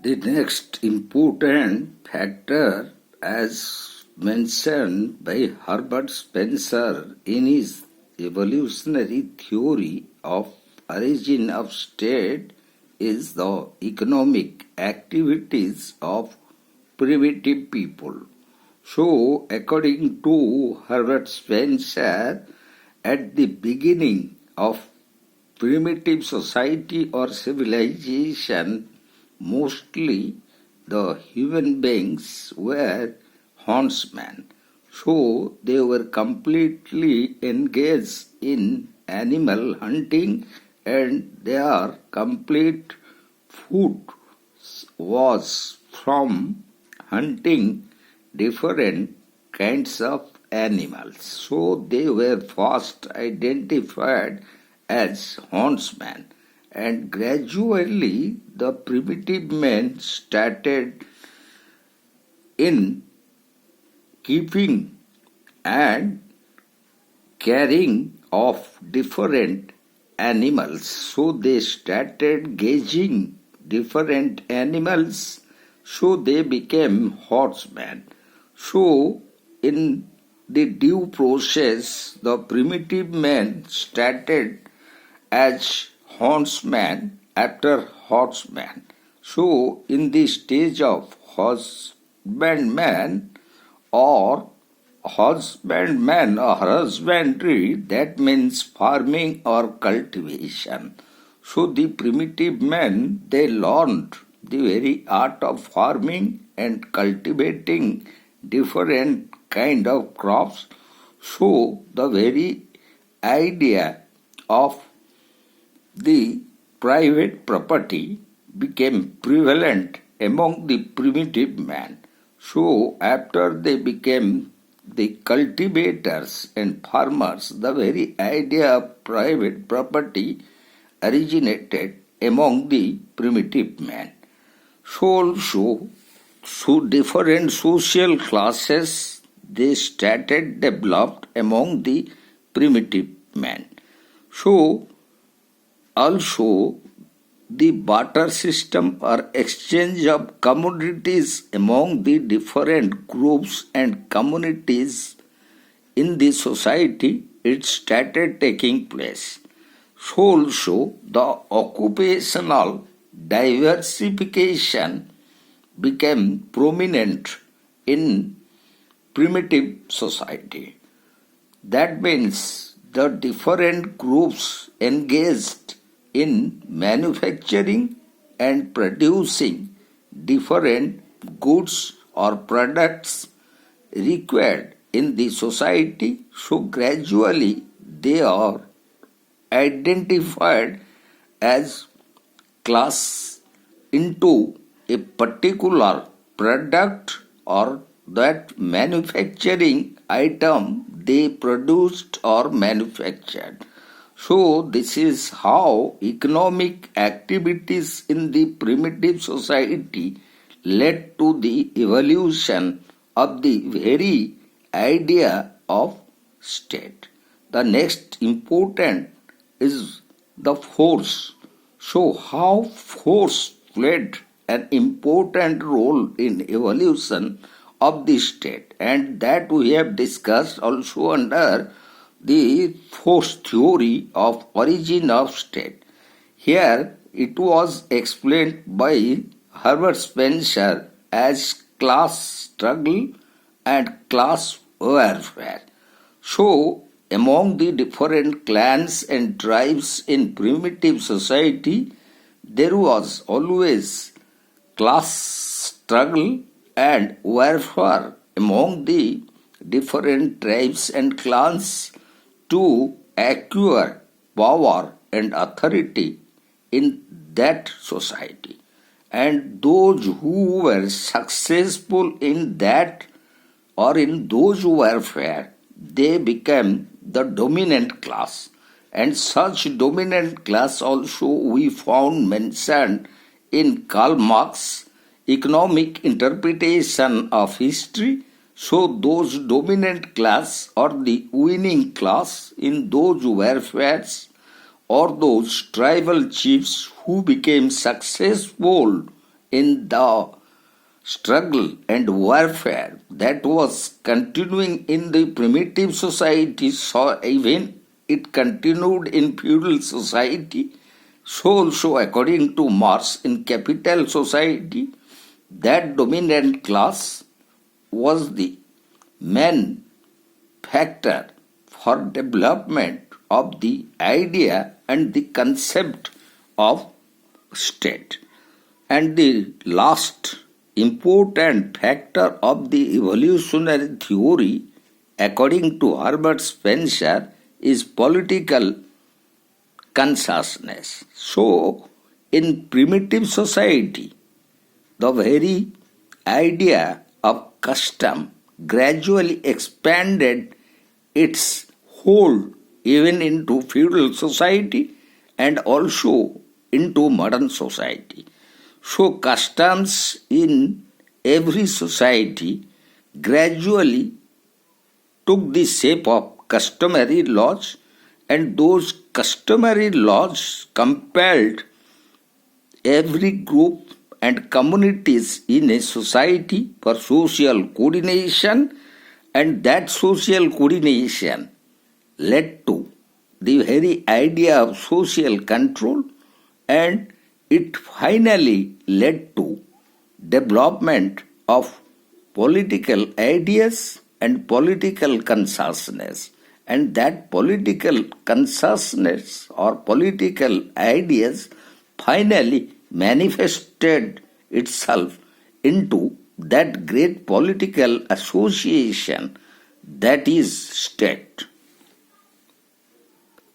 The next important factor, as mentioned by Herbert Spencer in his evolutionary theory of origin of state, is the economic activities of primitive people. So, according to Herbert Spencer, at the beginning of primitive society or civilization, mostly the human beings were huntsmen. So they were completely engaged in animal hunting, and their complete food was from hunting different kinds of animals. So they were first identified as huntsmen, and gradually the primitive men started in keeping and caring of different animals. So they started gauging different animals, so they became horsemen. So in the due process, the primitive men started as horseman after horseman. So, in the stage of husbandman or husbandman or husbandry, that means farming or cultivation. So, the primitive men, they learned the very art of farming and cultivating different kind of crops. So, the very idea of the private property became prevalent among the primitive man. So, after they became the cultivators and farmers, the very idea of private property originated among the primitive man. So also, so different social classes they started developed among the primitive man. So also, the barter system or exchange of commodities among the different groups and communities in the society, it started taking place. So also, the occupational diversification became prominent in primitive society. That means the different groups engaged in manufacturing and producing different goods or products required in the society. So gradually they are identified as class into a particular product or that manufacturing item they produced or manufactured. So this is how economic activities in the primitive society led to the evolution of the very idea of state. The next important is the force. So how force played an important role in evolution of the state, and that we have discussed also under the force theory of origin of state. Here it was explained by Herbert Spencer as class struggle and class warfare. So among the different clans and tribes in primitive society, there was always class struggle and warfare among the different tribes and clans to acquire power and authority in that society. And those who were successful in that or in those warfare, they became the dominant class. And such dominant class also we found mentioned in Karl Marx economic interpretation of history. So those dominant class or the winning class in those warfares or those tribal chiefs who became successful in the struggle and warfare that was continuing in the primitive society, so even it continued in feudal society, so also according to Marx in capital society, that dominant class was the main factor for development of the idea and the concept of state. And the last important factor of the evolutionary theory, according to Herbert Spencer, is political consciousness. So, in primitive society, the very idea of custom gradually expanded its hold even into feudal society and also into modern society. So, customs in every society gradually took the shape of customary laws, and those customary laws compelled every group and communities in a society for social coordination, and that social coordination led to the very idea of social control, and it finally led to development of political ideas and political consciousness. And that political consciousness or political ideas finally manifested itself into that great political association that is state.